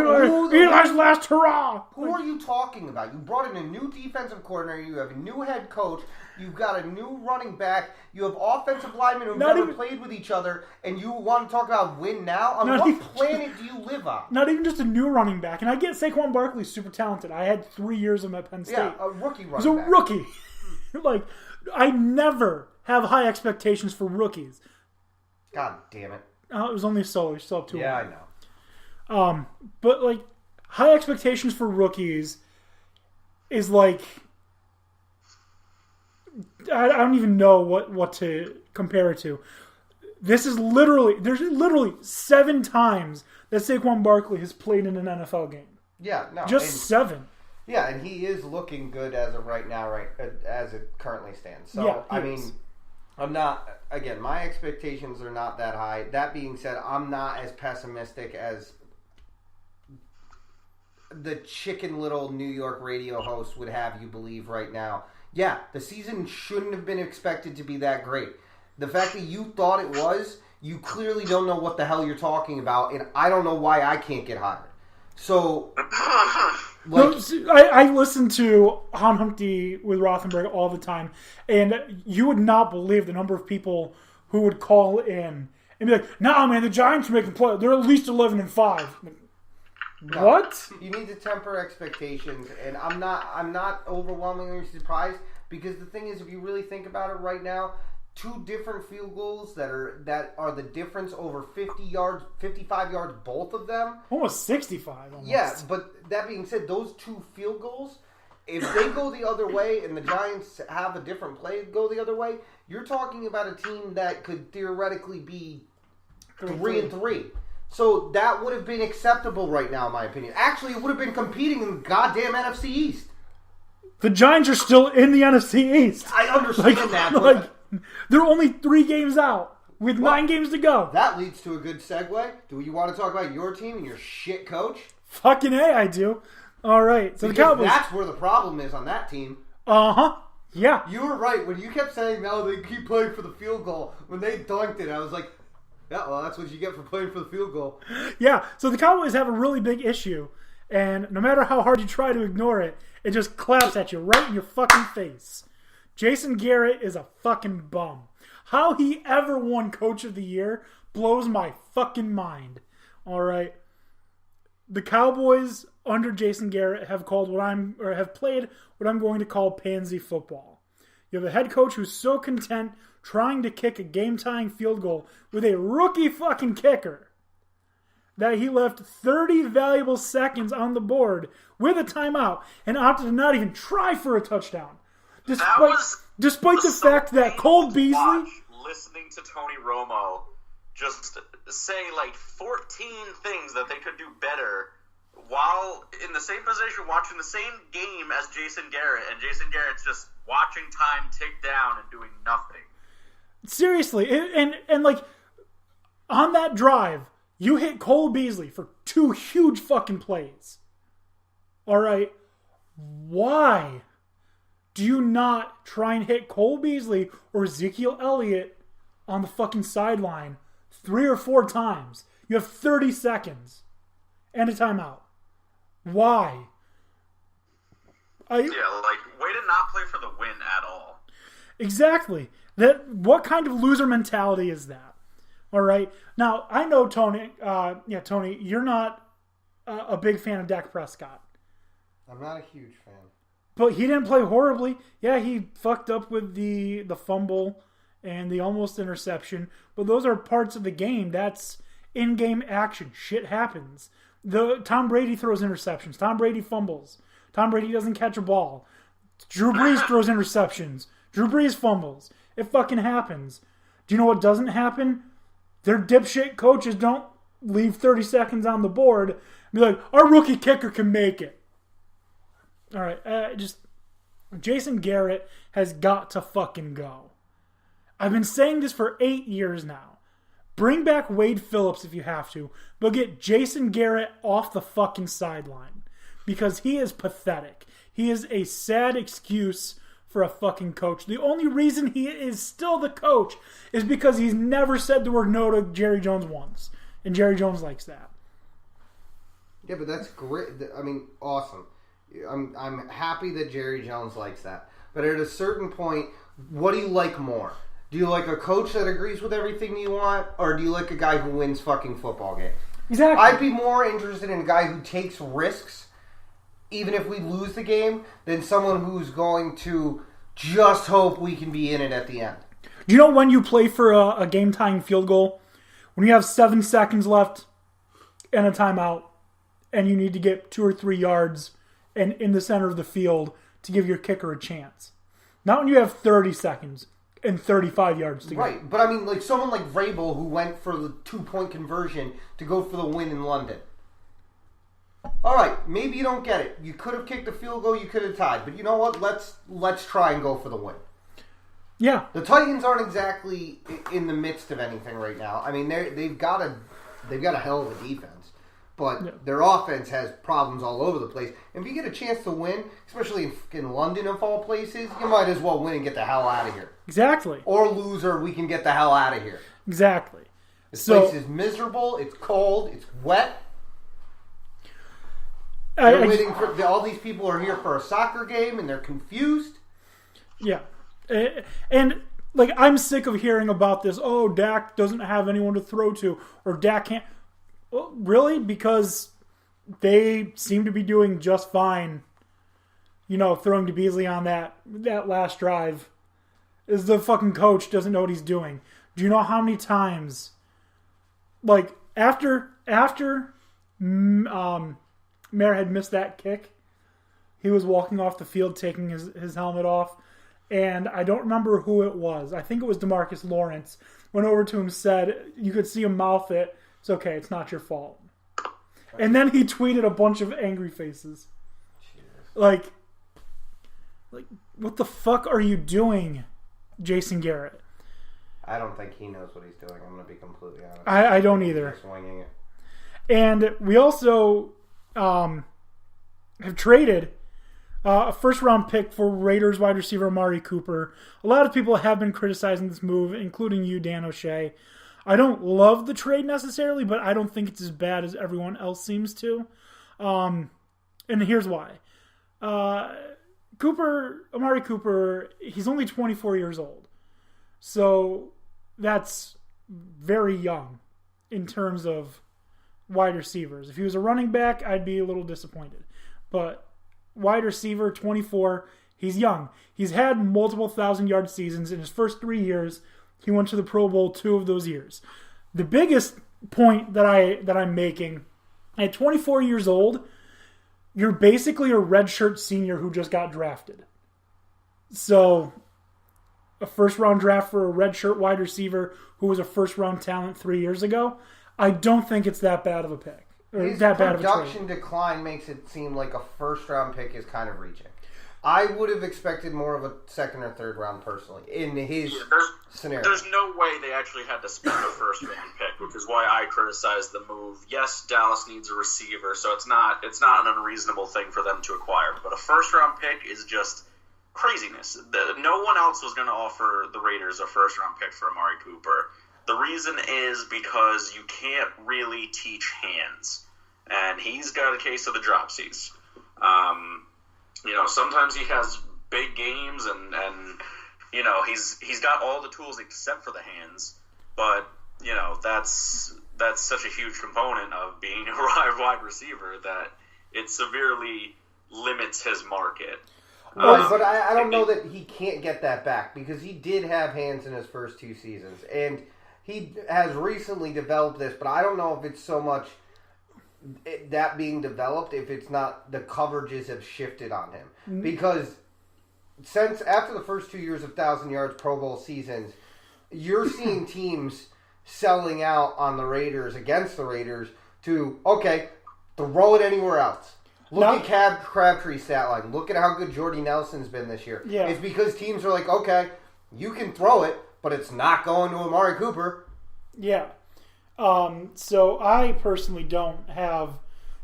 Eli's last hurrah. Who are you talking about? You brought in a new defensive coordinator. You have a new head coach. You've got a new running back. You have offensive linemen who've never played with each other. And you want to talk about win now? On what planet do you live on? Not even just a new running back. And I get Saquon Barkley's super talented. I had 3 years of him at Penn State. Yeah, a rookie running back. He's a rookie. Like, I never have high expectations for rookies. God damn it. It was only a solo. You still have 2 Yeah, I know. But, like, high expectations for rookies is like... I don't even know what to compare it to. There's literally 7 times that Saquon Barkley has played in an NFL game. Yeah, no. Just 7. Yeah, and he is looking good as of right now, as it currently stands. So, yeah, I mean, I'm not, again, my expectations are not that high. That being said, I'm not as pessimistic as the chicken little New York radio host would have you believe right now. Yeah, the season shouldn't have been expected to be that great. The fact that you thought it was, you clearly don't know what the hell you're talking about, and I don't know why I can't get hired. So, like, I listen to Han Humpty with Rothenberg all the time, and you would not believe the number of people who would call in and be like, "Nah, man, the Giants are making play. They're at least 11-5." No, what? You need to temper expectations, and I'm not overwhelmingly surprised, because the thing is, if you really think about it right now, 2 different field goals that are the difference over 50 yards, 55 yards, both of them. Almost 65. Almost. Yeah, but that being said, those 2 field goals, if they go the other way and the Giants have a different play go the other way, you're talking about a team that could theoretically be 3-3. So that would have been acceptable right now, in my opinion. Actually, it would have been competing in the goddamn NFC East. The Giants are still in the NFC East. I understand that, but... They're only 3 games out with 9 games to go. That leads to a good segue. Do you want to talk about your team and your shit coach? Fucking A, I do. All right. So the Cowboys... That's where the problem is on that team. Uh-huh. Yeah. You were right. When you kept saying, no, they keep playing for the field goal, when they dunked it, I was like... Yeah, well, that's what you get for playing for the field goal. Yeah, so the Cowboys have a really big issue, and no matter how hard you try to ignore it, it just claps at you right in your fucking face. Jason Garrett is a fucking bum. How he ever won Coach of the Year blows my fucking mind. All right, the Cowboys under Jason Garrett have played what I'm going to call pansy football. You have a head coach who's so content trying to kick a game-tying field goal with a rookie fucking kicker that he left 30 valuable seconds on the board with a timeout and opted to not even try for a touchdown. Despite the fact that Cole Beasley... Listening to Tony Romo just say like 14 things that they could do better while in the same position watching the same game as Jason Garrett, and Jason Garrett's just watching time tick down and doing nothing. Seriously, and like, on that drive, you hit Cole Beasley for 2 huge fucking plays. All right, why do you not try and hit Cole Beasley or Ezekiel Elliott on the fucking sideline 3 or 4 times? You have 30 seconds and a timeout. Why? Way to not play for the win at all. Exactly. What kind of loser mentality is that? All right. Now, I know, Tony, Tony, you're not a big fan of Dak Prescott. I'm not a huge fan. But he didn't play horribly. Yeah, he fucked up with the fumble and the almost interception. But those are parts of the game. That's in-game action. Shit happens. Tom Brady throws interceptions. Tom Brady fumbles. Tom Brady doesn't catch a ball. Drew Brees throws interceptions. Drew Brees fumbles. It fucking happens. Do you know what doesn't happen? Their dipshit coaches don't leave 30 seconds on the board and be like, our rookie kicker can make it. All right, Jason Garrett has got to fucking go. I've been saying this for 8 years now. Bring back Wade Phillips if you have to, but get Jason Garrett off the fucking sideline because he is pathetic. He is a sad excuse for a fucking coach. The only reason he is still the coach is because he's never said the word no to Jerry Jones once, and Jerry Jones likes that. Yeah, but that's great. I mean, awesome. I'm happy that Jerry Jones likes that. But at a certain point, what do you like more? Do you like a coach that agrees with everything you want, or do you like a guy who wins fucking football games? Exactly. I'd be more interested in a guy who takes risks, even if we lose the game, than someone who's going to just hope we can be in it at the end. Do you know when you play for a game-tying field goal? When you have 7 seconds left and a timeout, and you need to get 2 or 3 yards and in the center of the field to give your kicker a chance. Not when you have 30 seconds and 35 yards to go. Right, but I mean, like someone like Vrabel who went for the 2-point conversion to go for the win in London. All right, maybe you don't get it. You could have kicked a field goal, you could have tied, but you know what? Let's try and go for the win. Yeah. The Titans aren't exactly in the midst of anything right now. I mean, they've got a hell of a defense, but their offense has problems all over the place. And if you get a chance to win, especially in London of all places, you might as well win and get the hell out of here. Exactly. Or lose, or we can get the hell out of here. Exactly. This place is miserable. It's cold. It's wet. They're waiting for all these people are here for a soccer game, and they're confused. Yeah, and like I'm sick of hearing about this. Oh, Dak doesn't have anyone to throw to, or Dak can't. Well, really? Because they seem to be doing just fine. You know, throwing to Beasley on that last drive. Is the fucking coach doesn't know what he's doing. Do you know how many times, like after Mayer had missed that kick, he was walking off the field taking his helmet off, and I don't remember who it was. I think it was DeMarcus Lawrence. Went over to him, said, you could see him mouth it, it's okay, it's not your fault. And then he tweeted a bunch of angry faces. Like, what the fuck are you doing, Jason Garrett? I don't think he knows what he's doing. I'm going to be completely honest. I don't either. He's swinging it. And we also have traded a first-round pick for Raiders wide receiver Amari Cooper. A lot of people have been criticizing this move, including you, Dan O'Shea. I don't love the trade necessarily, but I don't think it's as bad as everyone else seems to. And here's why. Amari Cooper, he's only 24 years old. So that's very young in terms of wide receivers. If he was a running back, I'd be a little disappointed. But wide receiver, 24, he's young. He's had multiple 1,000-yard seasons. In his first 3 years, he went to the Pro Bowl 2 of those years. The biggest point that I'm making, at 24 years old, you're basically a redshirt senior who just got drafted. So, a first-round draft for a redshirt wide receiver who was a first-round talent 3 years ago, I don't think it's that bad of a pick. Or His that bad of a trade. production decline makes it seem like a first-round pick is kind of reaching. I would have expected more of a second or third round personally in his scenario. There's no way they actually had to spend a first round pick, which is why I criticized the move. Yes, Dallas needs a receiver, so it's not an unreasonable thing for them to acquire. But a first round pick is just craziness. No one else was going to offer the Raiders a first round pick for Amari Cooper. The reason is because you can't really teach hands, and he's got a case of the dropsies. Sometimes he has big games, and he's got all the tools except for the hands. But that's such a huge component of being a wide receiver that it severely limits his market. But I don't know that he can't get that back, because he did have hands in his first 2 seasons, and he has recently developed this. But I don't know if it's so much that being developed, if it's not the coverages have shifted on him. Because since after the first 2 years of 1,000 yards Pro Bowl seasons, you're seeing teams selling out on the Raiders, against the Raiders, to, okay, throw it anywhere else. Look at Crabtree's stat line. Look at how good Jordy Nelson's been this year. Yeah. It's because teams are like, okay, you can throw it, but it's not going to Amari Cooper. Yeah. So I personally don't have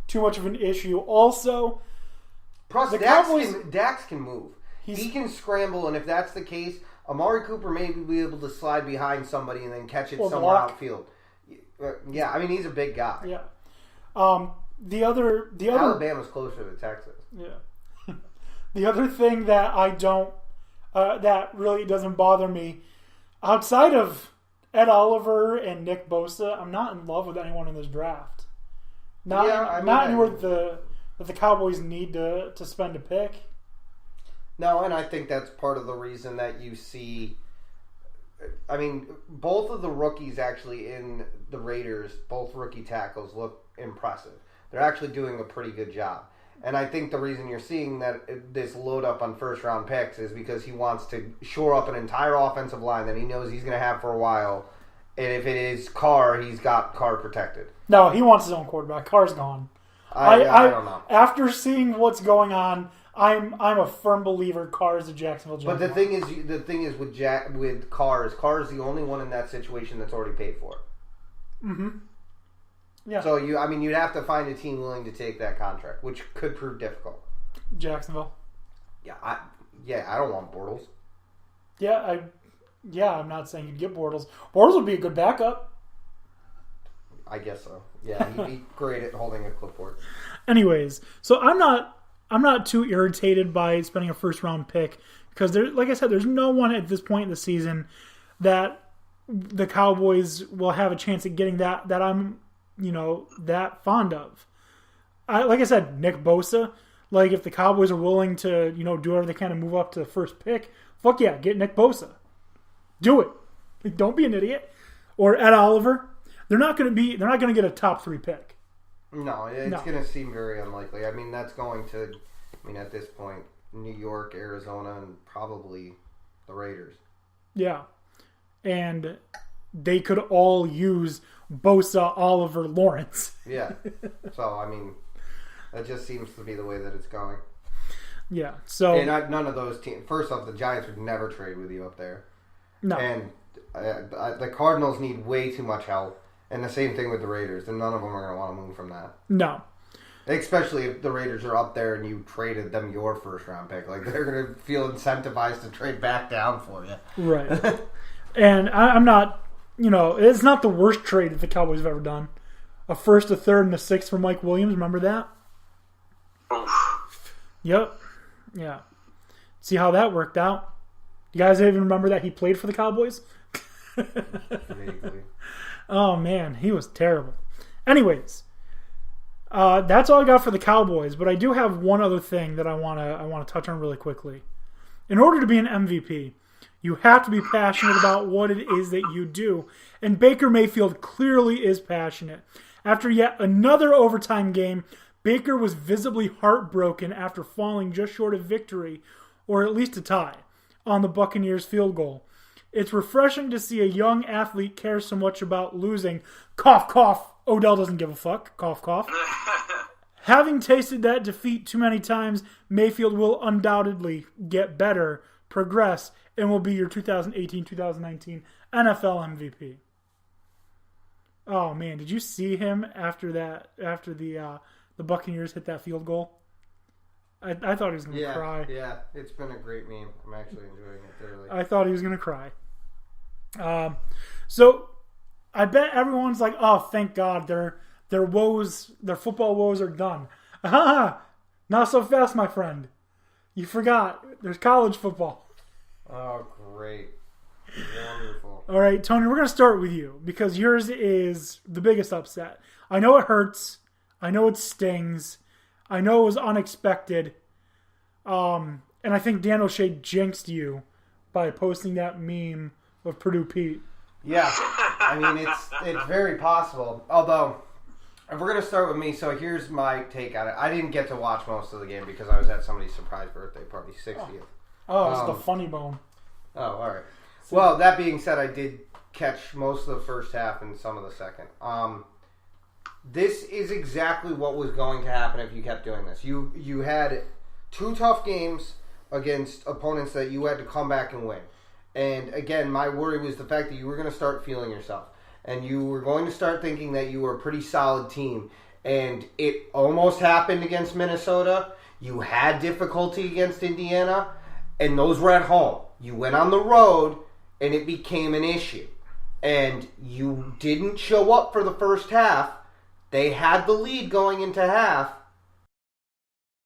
too much of an issue. Also, plus Dax can move. He can scramble, and if that's the case, Amari Cooper may be able to slide behind somebody and then catch it somewhere outfield. Yeah, I mean, he's a big guy. Yeah. the other Alabama's closer to Texas. Yeah. The other thing that I don't that really doesn't bother me outside of Ed Oliver and Nick Bosa, I'm not in love with anyone in this draft. Not anywhere that the Cowboys need to spend a pick. No, and I think that's part of the reason that you see. I mean, both of the rookies actually in the Raiders, both rookie tackles look impressive. They're actually doing a pretty good job. And I think the reason you're seeing that this load up on first round picks is because he wants to shore up an entire offensive line that he knows he's going to have for a while. And if it is Carr, he's got Carr protected. No, he wants his own quarterback. Carr's gone. I don't know. After seeing what's going on, I'm a firm believer Carr is a Jacksonville Jaguar. But the thing is with Carr is the only one in that situation that's already paid for. Mm-hmm. Yeah. So you'd have to find a team willing to take that contract, which could prove difficult. Jacksonville. Yeah, I don't want Bortles. I'm not saying you'd get Bortles. Bortles would be a good backup. I guess so. Yeah, he'd be great at holding a clipboard. Anyways, so I'm not too irritated by spending a first round pick because like I said, there's no one at this point in the season that the Cowboys will have a chance at getting that I'm that fond of. Like I said, Nick Bosa. Like if the Cowboys are willing to do whatever they can to move up to the first pick, fuck yeah, get Nick Bosa. Do it. Like, don't be an idiot. Or Ed Oliver. They're not going to get a top 3 pick. No, it's going to seem very unlikely. I mean, that's going to, at this point, New York, Arizona, and probably the Raiders. Yeah. And they could all use Bosa, Oliver, Lawrence. Yeah. So, that just seems to be the way that it's going. Yeah. So. And none of those teams. First off, the Giants would never trade with you up there. No. And the Cardinals need way too much help. And the same thing with the Raiders. And none of them are going to want to move from that. No. Especially if the Raiders are up there and you traded them your first round pick. Like, they're going to feel incentivized to trade back down for you. Right. And I'm not, it's not the worst trade that the Cowboys have ever done. A first, a third, and a sixth for Mike Williams. Remember that? Yep. Yeah. See how that worked out? You guys even remember that he played for the Cowboys? Vaguely. Oh, man. He was terrible. Anyways. That's all I got for the Cowboys, but I do have one other thing that I want to touch on really quickly. In order to be an MVP, you have to be passionate about what it is that you do, and Baker Mayfield clearly is passionate. After yet another overtime game, Baker was visibly heartbroken after falling just short of victory, or at least a tie, on the Buccaneers field goal. It's refreshing to see a young athlete care so much about losing. Cough, cough. Odell doesn't give a fuck. Cough, cough. Having tasted that defeat too many times, Mayfield will undoubtedly get better, progress, and will be your 2018-2019 NFL MVP. Oh man, did you see him after the Buccaneers hit that field goal? I thought he was going to cry. Yeah, it's been a great meme. I'm actually enjoying it thoroughly. I thought he was going to cry. So I bet everyone's like, "Oh, thank God, their football woes are done." Not so fast, my friend. You forgot. There's college football. Oh, great. Wonderful. All right, Tony, we're going to start with you because yours is the biggest upset. I know it hurts. I know it stings. I know it was unexpected. And I think Dan O'Shea jinxed you by posting that meme of Purdue Pete. Yeah. It's very possible. Although, if we're going to start with me, so here's my take on it. I didn't get to watch most of the game because I was at somebody's surprise birthday party, 60th. Oh, it's the funny bone. Oh, all right. Well, that being said, I did catch most of the first half and some of the second. This is exactly what was going to happen if you kept doing this. You had 2 tough games against opponents that you had to come back and win. And again, my worry was the fact that you were going to start feeling yourself. And you were going to start thinking that you were a pretty solid team. And it almost happened against Minnesota. You had difficulty against Indiana. And those were at home. You went on the road, and it became an issue. And you didn't show up for the first half. They had the lead going into half.